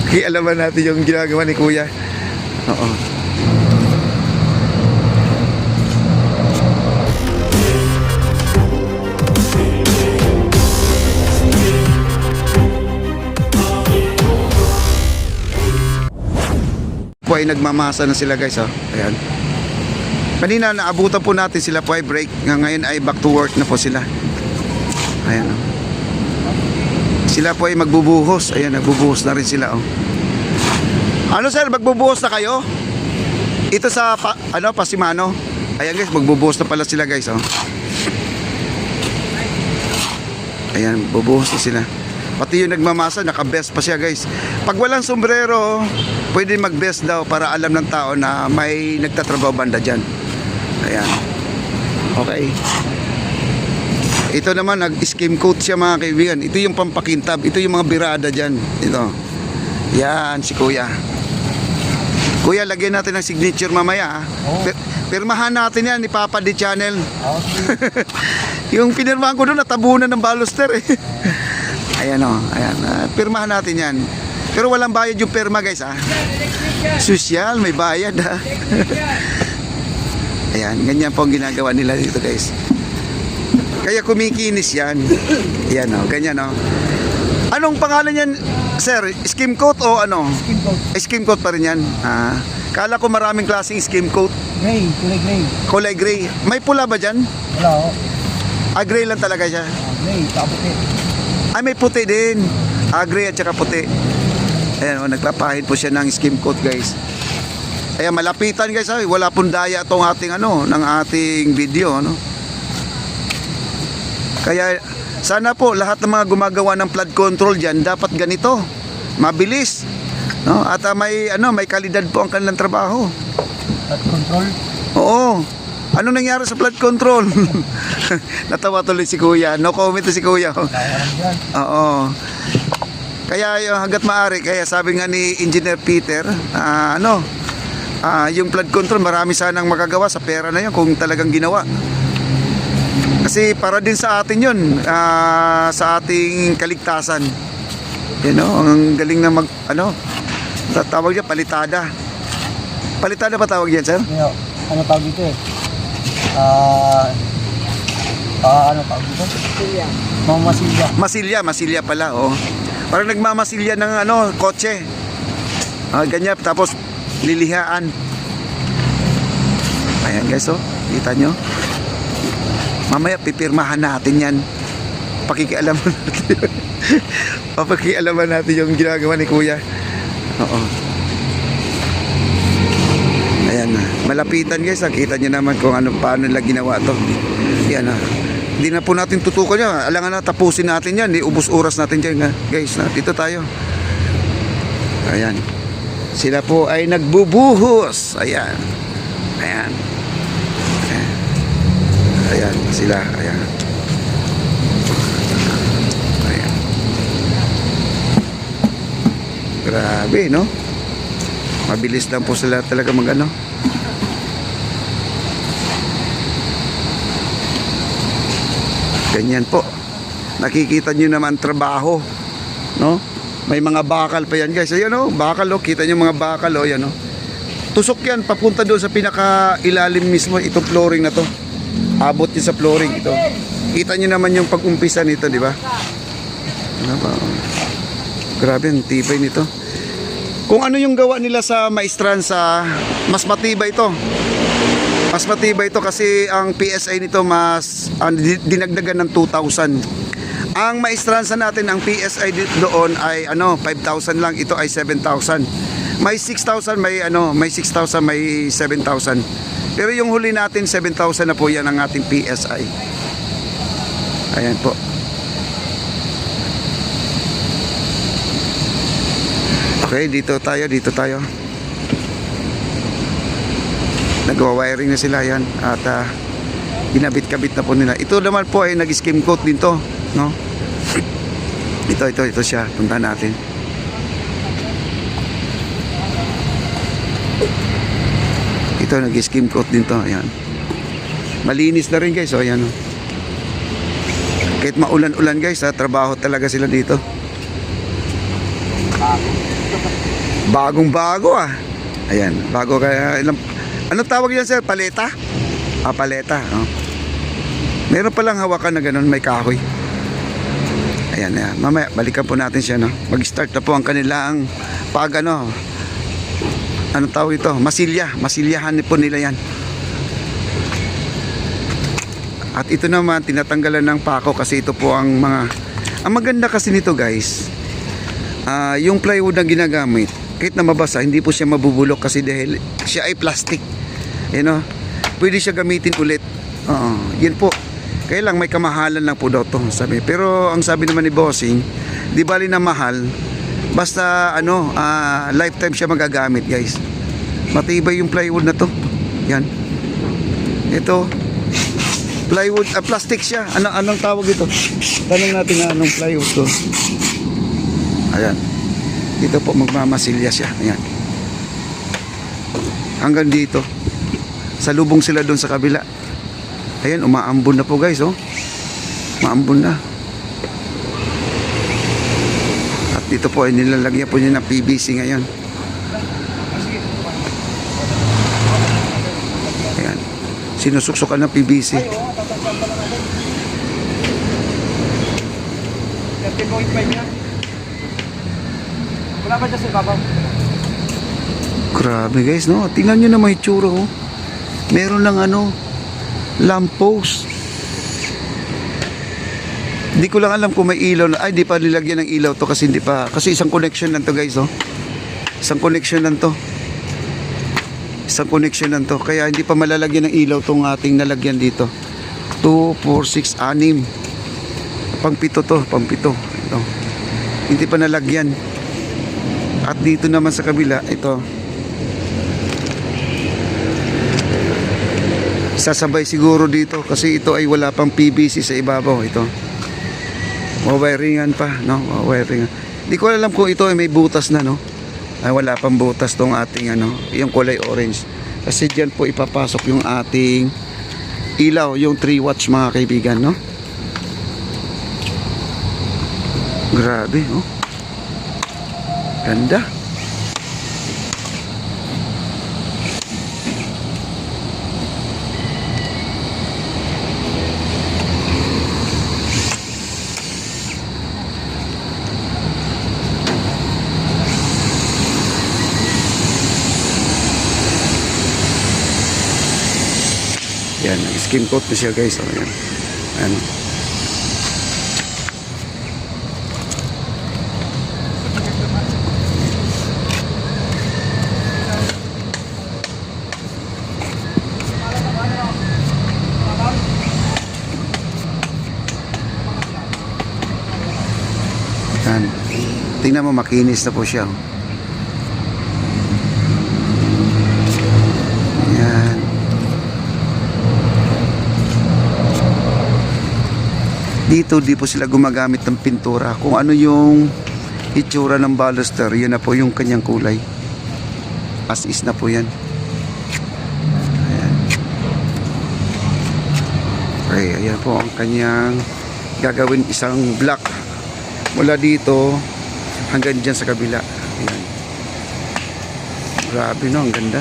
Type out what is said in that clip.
Pakialaman natin yung ginagawa ni Kuya. Oo. Po ay nagmamasa na sila guys, oh. Ayan. Kanina naabutan po natin sila po ay break. Ngayon ay back to work na po sila. Ayan, oh. Sila po ay magbubuhos. Ayan, nagbubuhos na rin sila, oh. Ano sir, magbubuhos na kayo? Ito sa Pasimano. Ayan guys, magbubuhos na pala sila guys, oh. Ayan, bubuhos na sila. Pati yung nagmamasa, naka-vest pa siya guys. Pag walang sombrero, pwede mag-vest daw para alam ng tao na may nagtatrabaho banda dyan. Ayan. Okay. Ito naman, nag-skim coat siya mga kaibigan. Ito yung pampakintab. Ito yung mga birada dyan. Ito. Yan, si Kuya. Kuya, lagyan natin ng signature mamaya. Oh. Pirmahan natin yan ni Papa D Channel. Oh. Yung pinirmahan ko doon, natabunan ng baluster eh. Ayan o, ayan. Pirmahan natin yan. Pero walang bayad yung pirma guys ha. Sosyal, may bayad ha. Ayan, ganyan po ang ginagawa nila dito guys. Kaya kumikinis yan. Ayan o, ganyan o. Anong pangalan yan, sir? Skim coat o ano? Skim coat. Skim coat pa rin yan. Kala ko maraming klaseng skim coat. Gray, kulay gray. Kulay gray. May pula ba dyan? Wala o. Gray lang talaga siya. Gray, kaputi. Ay, may puti din. Gray at saka puti. Ayan, oh, nagpapahid po siya ng skim coat guys. Ayan, malapitan guys. Ay, wala pong daya itong ating ng ating video, no? Kaya sana po lahat ng mga gumagawa ng flood control diyan dapat ganito. Mabilis, no? At may kalidad po ang kanilang trabaho. Flood control? Oo. Ano nangyari sa flood control? Natawa tuloy si Kuya. No comment si Kuya. Oo. Kaya hanggat maaari, kaya sabi nga ni Engineer Peter, yung flood control marami sanang magagawa sa pera na yun kung talagang ginawa. Kasi para din sa atin yun, sa ating kaligtasan. You know, ang galing na tawag niya, palitada. Palitada ba tawag yan, sir? Ano tawag dito eh? Ano tawag dito? Masilya. Masilya pala, oh. Parang nagmamasilya ng kotse. Ganyan, tapos lilihaan. Ayan guys, oh. Kita nyo? Mamaya pipirmahan natin yan. Pakikialaman natin. Pakikialaman natin yung ginagawa ni Kuya. Oo. Ayan na. Malapitan guys. Kita nyo naman kung paano nila ginawa to. Yan na. Hindi na po natin tutukan yan. Alangan na tapusin natin yan. Ubus oras natin dyan guys. Dito tayo. Ayan. Sila po ay nagbubuhos. Ayan. Ayan. Ayan sila. Ayan. Ayan. Grabe, no? Mabilis lang po sila talaga ganyan po. Nakikita nyo naman trabaho, no? May mga bakal pa yan guys. Ayan o, bakal o. Kita nyo mga bakal o. Ayan o. Tusok yan, papunta doon sa pinaka ilalim mismo. Itong flooring na to. Abot yun sa flooring ito. Kita nyo naman yung pag-umpisa nito, di ba? Ano ba? Grabe, ang tibay nito. Kung ano yung gawa nila sa Maestranza, mas matibay ito. Mas matibay ito kasi ang PSI nito mas dinagdagan ng 2,000. Ang Maestranza natin, ang PSI doon ay 5,000 lang. Ito ay 7,000. May 6,000, may 6,000, may 7,000. Pero yung huli natin 7,000 na po yan ang ating PSI. Ayan po. Okay, dito tayo. Nagwa-wiring na sila yan at ginabit-kabit na po nila. Ito naman po ay nag-skim coat din to, no? Ito siya. Punta natin. Ito nag-skim coat din to. Ayan. Malinis na rin guys. O ayan. Kahit maulan-ulan guys, trabaho talaga sila dito. Bagong bago ah. Ayan, bago kaya ilang... Ano tawag yan sir? Paleta? Ah, paleta. Oh. Meron palang hawakan na ganun, may kahoy. Ayan, ayan. Mamaya, balikan po natin siya, no? Mag-start na po ang kanilang pag ano. Anong tawag ito? Masilya. Masilyahan po nila yan. At ito naman, tinatanggalan ng pako kasi ito po ang mga... Ang maganda kasi nito guys, yung plywood na ginagamit, kahit na mabasa, hindi po siya mabubulok kasi dahil siya ay plastic. You know? Pwede siya gamitin ulit. Yan po. Kaya lang may kamahalan lang po daw to, sabi. Pero ang sabi naman ni Bossing, di bali na mahal, basta ano, lifetime siya magagamit guys. Matibay yung plywood na to. Yan. Ito, plywood, plastic siya. Anong tawag ito? Tanong natin na anong plywood to. Ayan. Dito po magmamasilya siya. Ayan. Hanggang dito. Salubong sila doon sa kabila. Ayan, umaambon na po guys, oh. Umaambon na. At dito po ay nilalagyan po niya ng PVC ngayon. Ayan. Sinusuksukan ng PVC. 13.5 yan. Wala ba dyan sa babaw? Grabe guys, no? Tingnan nyo na may tsura, oh. Meron ng ano, lamppost. Hindi ko lang alam kung may ilaw na. Ay, di pa nilagyan ng ilaw to kasi hindi pa. Kasi isang connection lang to guys, oh. Isang connection lang to. Isang connection lang to. Kaya hindi pa malalagyan ng ilaw tong ating nalagyan dito. 2, 4, 6, 6. Pang-pito to, pang-pito. Ito. Hindi pa nalagyan. At dito naman sa kabila, ito. Sasabay siguro dito kasi ito ay wala pang PVC sa ibabaw. Ito. Mawiringan pa, no? Mawiringan. Hindi ko alam kung ito ay may butas na, no? Ay wala pang butas tong ating ano, yung kulay orange. Kasi diyan po ipapasok yung ating ilaw, yung 3 watts mga kaibigan, no? Grabe, oh. Ganda. Yan, skin coat na siya guys. Oh, yan. Ano. Yan. Tingnan mo, makinis na po siya. Yan. Dito, di po sila gumagamit ng pintura. Kung ano yung itsura ng baluster, yun na po yung kanyang kulay. As is na po yan. Ayan. Okay, ayan po ang kanyang gagawin isang block. Mula dito hanggang dyan sa kabila. Ayan. Grabe no, ang ganda.